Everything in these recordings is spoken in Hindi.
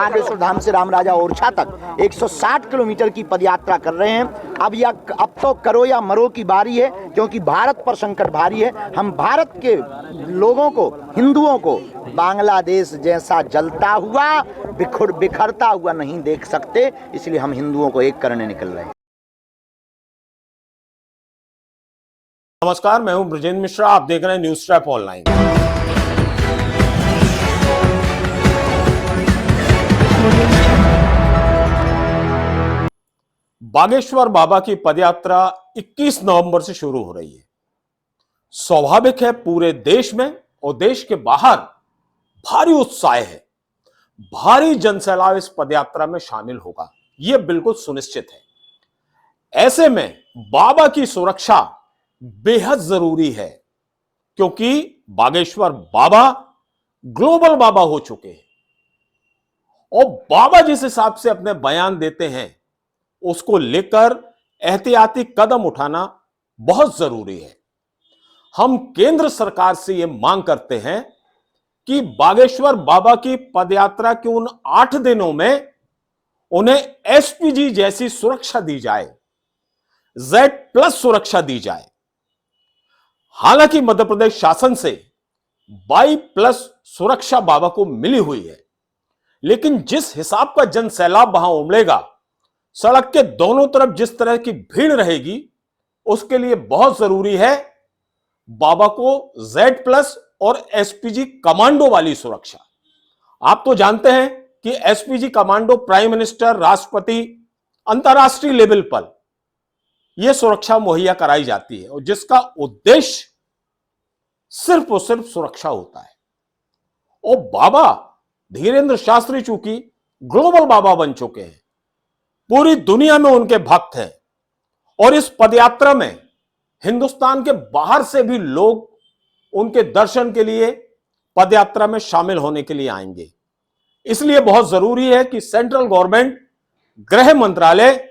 बागेश्वर धाम से रामराजा ओरछा तक 160 किलोमीटर की पदयात्रा कर रहे हैं। अब तो करो या मरो की बारी है, क्योंकि भारत पर संकट भारी है। हम भारत के लोगों को, हिंदुओं को बांग्लादेश जैसा जलता हुआ, बिखरता हुआ नहीं देख सकते, इसलिए हम हिंदुओं को एक करने निकल रहे हैं। नमस्कार, मैं हूं ब्रजेंद्र मिश्रा। आप देख रहे हैं न्यूज ट्रैप ऑनलाइन। बागेश्वर बाबा की पदयात्रा 21 नवंबर से शुरू हो रही है। स्वाभाविक है, पूरे देश में और देश के बाहर भारी उत्साह है। भारी जनसैलाब इस पदयात्रा में शामिल होगा, यह बिल्कुल सुनिश्चित है। ऐसे में बाबा की सुरक्षा बेहद जरूरी है, क्योंकि बागेश्वर बाबा ग्लोबल बाबा हो चुके हैं और बाबा जिस हिसाब से अपने बयान देते हैं उसको लेकर एहतियाती कदम उठाना बहुत जरूरी है। हम केंद्र सरकार से यह मांग करते हैं कि बागेश्वर बाबा की पदयात्रा के उन 8 दिनों में उन्हें एसपीजी जैसी सुरक्षा दी जाए, Z+ सुरक्षा दी जाए। हालांकि मध्य प्रदेश शासन से Y+ सुरक्षा बाबा को मिली हुई है, लेकिन जिस हिसाब का जन सैलाब वहां उमड़ेगा, सड़क के दोनों तरफ जिस तरह की भीड़ रहेगी, उसके लिए बहुत जरूरी है बाबा को Z+ और एसपीजी कमांडो वाली सुरक्षा। आप तो जानते हैं कि एसपीजी कमांडो प्राइम मिनिस्टर, राष्ट्रपति, अंतर्राष्ट्रीय लेवल पर यह सुरक्षा मुहैया कराई जाती है और जिसका उद्देश्य सिर्फ और सिर्फ सुरक्षा होता है। और बाबा धीरेन्द्र शास्त्री चूंकि ग्लोबल बाबा बन चुके हैं, पूरी दुनिया में उनके भक्त हैं और इस पदयात्रा में हिंदुस्तान के बाहर से भी लोग उनके दर्शन के लिए पदयात्रा में शामिल होने के लिए आएंगे। इसलिए बहुत जरूरी है कि सेंट्रल गवर्नमेंट, गृह मंत्रालय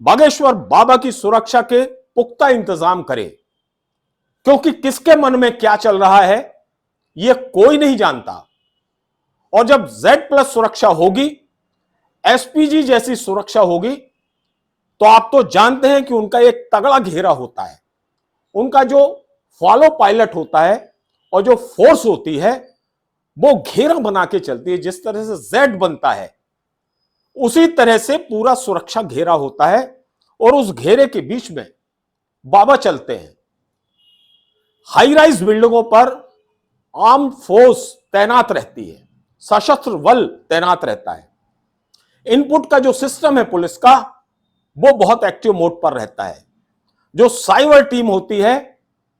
बागेश्वर बाबा की सुरक्षा के पुख्ता इंतजाम करे, क्योंकि किसके मन में क्या चल रहा है यह कोई नहीं जानता। और जब Z+ सुरक्षा होगी, एसपीजी जैसी सुरक्षा होगी, तो आप तो जानते हैं कि उनका एक तगड़ा घेरा होता है। उनका जो फॉलो पायलट होता है और जो फोर्स होती है वो घेरा बना के चलती है। जिस तरह से Z बनता है उसी तरह से पूरा सुरक्षा घेरा होता है और उस घेरे के बीच में बाबा चलते हैं। हाई राइज बिल्डिंगों पर आर्म फोर्स तैनात रहती है, सशस्त्र बल तैनात रहता है। इनपुट का जो सिस्टम है पुलिस का, वो बहुत एक्टिव मोड पर रहता है। जो साइबर टीम होती है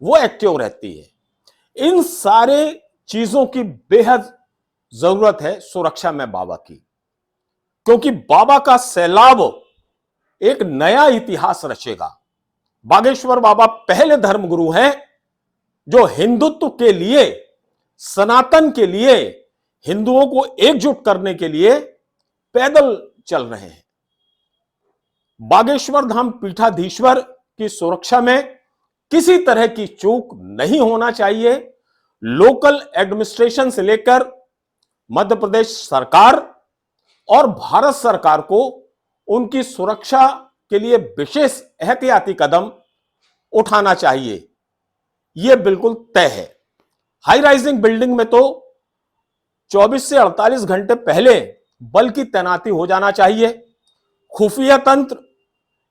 वो एक्टिव रहती है। इन सारे चीजों की बेहद जरूरत है सुरक्षा में बाबा की, क्योंकि बाबा का सैलाब एक नया इतिहास रचेगा। बागेश्वर बाबा पहले धर्मगुरु हैं जो हिंदुत्व के लिए, सनातन के लिए, हिंदुओं को एकजुट करने के लिए पैदल चल रहे हैं। बागेश्वर धाम पीठाधीश्वर की सुरक्षा में किसी तरह की चूक नहीं होना चाहिए। लोकल एडमिनिस्ट्रेशन से लेकर मध्य प्रदेश सरकार और भारत सरकार को उनकी सुरक्षा के लिए विशेष एहतियाती कदम उठाना चाहिए, यह बिल्कुल तय है। हाई राइजिंग बिल्डिंग में तो 24 से 48 घंटे पहले बल की तैनाती हो जाना चाहिए। खुफिया तंत्र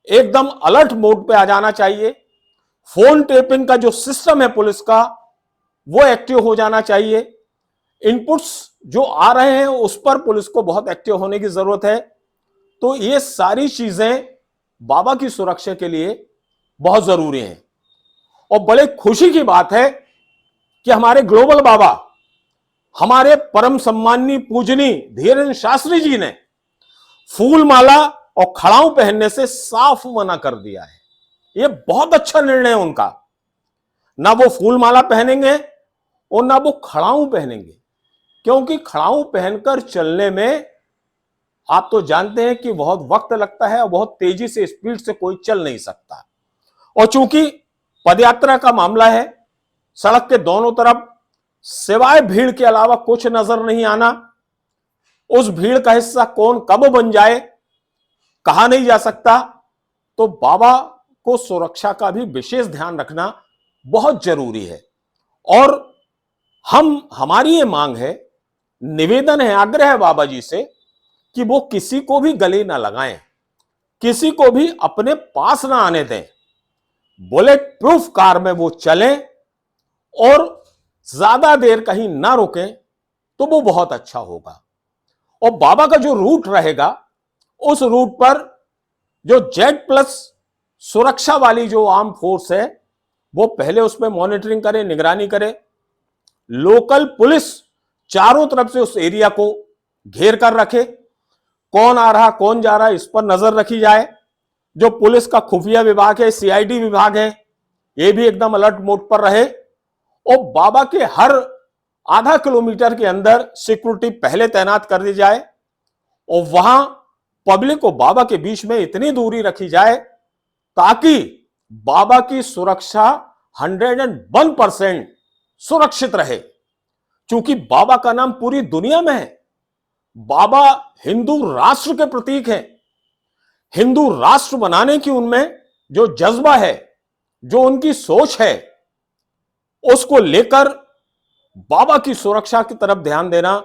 एकदम अलर्ट मोड पे आ जाना चाहिए। फोन टेपिंग का जो सिस्टम है पुलिस का, वो एक्टिव हो जाना चाहिए। इनपुट्स जो आ रहे हैं उस पर पुलिस को बहुत एक्टिव होने की जरूरत है। तो ये सारी चीजें बाबा की सुरक्षा के लिए बहुत जरूरी हैं। और बड़े खुशी की बात है कि हमारे ग्लोबल बाबा, हमारे परम सम्माननीय पूजनीय धीरेन्द्र शास्त्री जी ने फूल माला और खड़ाऊ पहनने से साफ मना कर दिया है। यह बहुत अच्छा निर्णय है उनका। ना वो फूल माला पहनेंगे और ना वो खड़ाऊ पहनेंगे, क्योंकि खड़ाऊ पहनकर चलने में आप तो जानते हैं कि बहुत वक्त लगता है और बहुत तेजी से, स्पीड से कोई चल नहीं सकता। और चूंकि पदयात्रा का मामला है, सड़क के दोनों तरफ सिवाय भीड़ के अलावा कुछ नजर नहीं आना, उस भीड़ का हिस्सा कौन कब बन जाए कहा नहीं जा सकता। तो बाबा को सुरक्षा का भी विशेष ध्यान रखना बहुत जरूरी है। और हमारी ये मांग है, निवेदन है, आग्रह है बाबा जी से कि वो किसी को भी गले ना लगाएं, किसी को भी अपने पास ना आने दें। बुलेट प्रूफ कार में वो चलें और ज्यादा देर कहीं ना रुकें तो वो बहुत अच्छा होगा। और बाबा का जो रूट रहेगा उस रूट पर जो Z+ सुरक्षा वाली जो आर्म फोर्स है वो पहले उसमें मॉनिटरिंग करे, निगरानी करे। लोकल पुलिस चारों तरफ से उस एरिया को घेर कर रखे, कौन आ रहा कौन जा रहा इस पर नजर रखी जाए। जो पुलिस का खुफिया विभाग है, CID विभाग है, ये भी एकदम अलर्ट मोड पर रहे। और बाबा के हर आधा किलोमीटर के अंदर सिक्योरिटी पहले तैनात कर दी जाए और वहां पब्लिक को बाबा के बीच में इतनी दूरी रखी जाए ताकि बाबा की सुरक्षा 101% सुरक्षित रहे। क्योंकि बाबा का नाम पूरी दुनिया में है। बाबा हिंदू राष्ट्र के प्रतीक हैं। हिंदू राष्ट्र बनाने की उनमें जो जज्बा है, जो उनकी सोच है, उसको लेकर बाबा की सुरक्षा की तरफ ध्यान देना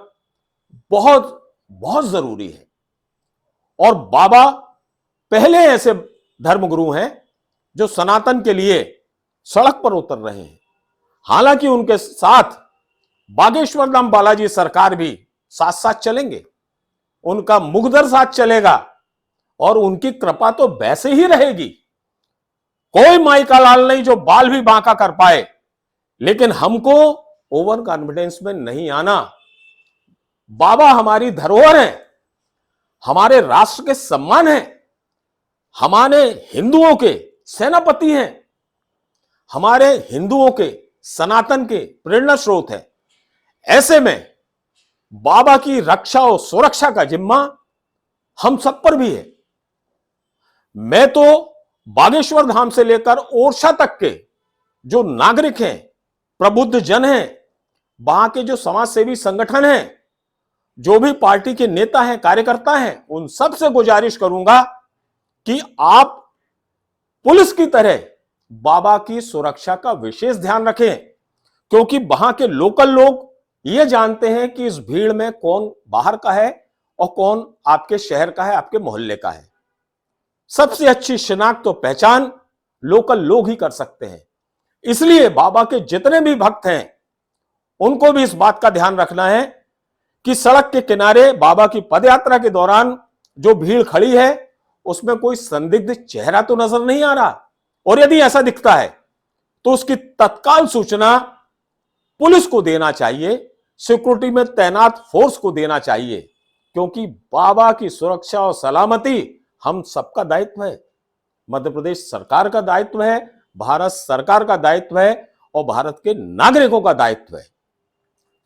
बहुत बहुत जरूरी है। और बाबा पहले ऐसे धर्मगुरु हैं जो सनातन के लिए सड़क पर उतर रहे हैं। हालांकि उनके साथ बागेश्वर धाम बालाजी सरकार भी साथ साथ चलेंगे, उनका मुखदर साथ चलेगा और उनकी कृपा तो वैसे ही रहेगी। कोई माई का लाल नहीं जो बाल भी बांका कर पाए। लेकिन हमको ओवर कॉन्फिडेंस में नहीं आना। बाबा हमारी धरोहर है, हमारे राष्ट्र के सम्मान है, हमारे हिंदुओं के सेनापति हैं, हमारे हिंदुओं के सनातन के प्रेरणा स्रोत है। ऐसे में बाबा की रक्षा और सुरक्षा का जिम्मा हम सब पर भी है। मैं तो बागेश्वर धाम से लेकर ओरछा तक के जो नागरिक हैं, प्रबुद्ध जन हैं, वहां के जो समाज सेवी संगठन हैं, जो भी पार्टी के नेता हैं, कार्यकर्ता हैं, उन सब से गुजारिश करूंगा कि आप पुलिस की तरह बाबा की सुरक्षा का विशेष ध्यान रखें। क्योंकि वहां के लोकल लोग ये जानते हैं कि इस भीड़ में कौन बाहर का है और कौन आपके शहर का है, आपके मोहल्ले का है। सबसे अच्छी शिनाख्त तो पहचान लोकल लोग ही कर सकते हैं। इसलिए बाबा के जितने भी भक्त हैं उनको भी इस बात का ध्यान रखना है कि सड़क के किनारे बाबा की पदयात्रा के दौरान जो भीड़ खड़ी है उसमें कोई संदिग्ध चेहरा तो नजर नहीं आ रहा। और यदि ऐसा दिखता है तो उसकी तत्काल सूचना पुलिस को देना चाहिए, सिक्योरिटी में तैनात फोर्स को देना चाहिए। क्योंकि बाबा की सुरक्षा और सलामती हम सबका दायित्व है। मध्य प्रदेश सरकार का दायित्व है, भारत सरकार का दायित्व है और भारत के नागरिकों का दायित्व है।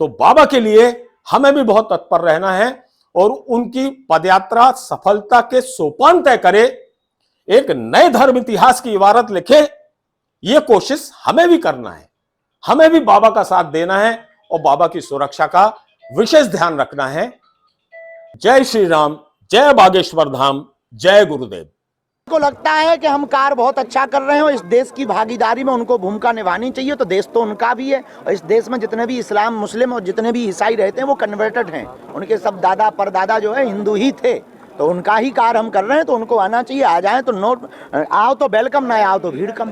तो बाबा के लिए हमें भी बहुत तत्पर रहना है और उनकी पदयात्रा सफलता के सोपान तय करे, एक नए धर्म इतिहास की इबारत लिखे, यह कोशिश हमें भी करना है। हमें भी बाबा का साथ देना है और बाबा की सुरक्षा का विशेष ध्यान रखना है। जय श्री राम, जय बागेश्वर धाम, जय गुरुदेव। को लगता है कि हम कार्य बहुत अच्छा कर रहे हैं और इस देश की भागीदारी में उनको भूमिका निभानी चाहिए। तो देश तो उनका भी है और इस देश में जितने भी इस्लाम, मुस्लिम और जितने भी ईसाई रहते हैं वो कन्वर्टेड हैं। उनके सब दादा परदादा जो है हिंदू ही थे। तो उनका ही कार्य हम कर रहे हैं, तो उनको आना चाहिए। आ जाए तो नोट, आओ तो वेलकम, ना आओ तो भीड़ कम।